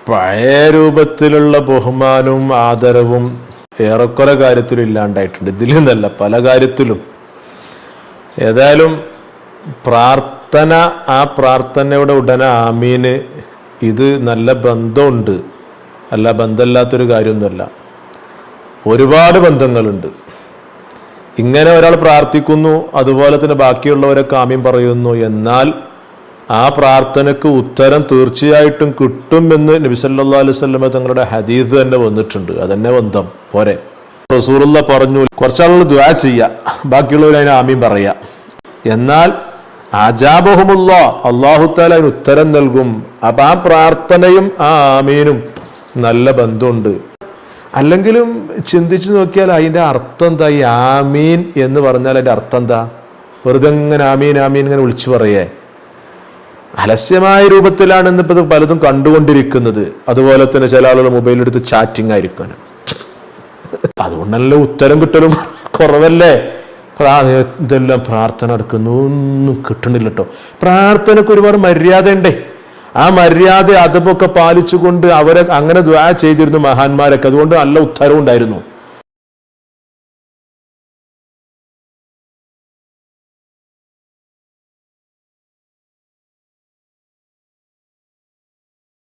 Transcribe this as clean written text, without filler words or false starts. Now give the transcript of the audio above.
പഴയ രൂപത്തിലുള്ള ബഹുമാനവും ആദരവും ഏറെക്കുറെ കാര്യത്തിലും ഇല്ലാണ്ടായിട്ടുണ്ട്. ഇതിലെന്നല്ല, പല കാര്യത്തിലും. ഏതായാലും പ്രാർത്ഥന, ആ പ്രാർത്ഥനയുടെ ഉടനെ ആമീന്, ഇത് നല്ല ബന്ധമുണ്ട്, അല്ല ബന്ധമില്ലാത്തൊരു കാര്യമൊന്നുമല്ല. ഒരുപാട് ബന്ധങ്ങളുണ്ട്. ഇങ്ങനെ ഒരാൾ പ്രാർത്ഥിക്കുന്നു, അതുപോലെ തന്നെ ബാക്കിയുള്ളവരൊക്കെ ആമീൻ പറയുന്നു, എന്നാൽ ആ പ്രാർത്ഥനയ്ക്ക് ഉത്തരം തീർച്ചയായിട്ടും കിട്ടുമെന്ന് നബി സല്ലല്ലാഹു അലൈഹി വസല്ലം തങ്ങളുടെ ഹദീസ് തന്നെ വന്നിട്ടുണ്ട്. അതന്നെ ബന്ധം പോരെ. റസൂലുള്ള പറഞ്ഞു, കുറച്ചാളുകൾ ദുആ ചെയ്യുക, ബാക്കിയുള്ളവർ അതിന് ആമീൻ പറയുക. എന്നാൽ അജാബഹുമുല്ലാഹ്, അല്ലാഹു തആല അതിന് ഉത്തരം നൽകും. അപ്പം ആ പ്രാർത്ഥനയും ആ ആമീനും നല്ല ബന്ധമുണ്ട്. അല്ലെങ്കിലും ചിന്തിച്ചു നോക്കിയാൽ അതിൻ്റെ അർത്ഥം എന്താ? ഈ ആമീൻ എന്ന് പറഞ്ഞാൽ അതിൻ്റെ അർത്ഥം എന്താ? വെറുതെ ഇങ്ങനെ ആമീൻ ആമീൻ ഇങ്ങനെ വിളിച്ചു പറയേ? അലസ്യമായ രൂപത്തിലാണ് ഇന്നിപ്പോൾ ഇത് പലതും കണ്ടുകൊണ്ടിരിക്കുന്നത്. അതുപോലെ തന്നെ ചില ആളുകൾ മൊബൈലെടുത്ത് ചാറ്റിംഗ് ആയിരിക്കും. അതുകൊണ്ടല്ല ഉത്തരം കിട്ടലും കുറവല്ലേ? ഇതെല്ലാം പ്രാർത്ഥന എടുക്കുന്നു, ഒന്നും കിട്ടണില്ല കേട്ടോ. പ്രാർത്ഥനക്ക് ഒരുപാട് മര്യാദ ഉണ്ടേ. ആ മര്യാദ അതൊക്കെ പാലിച്ചുകൊണ്ട് അവരെ അങ്ങനെ ദുആ ചെയ്തിരുന്നു മഹാന്മാരൊക്കെ. അതുകൊണ്ട് നല്ല ഉത്തരവും ഉണ്ടായിരുന്നു.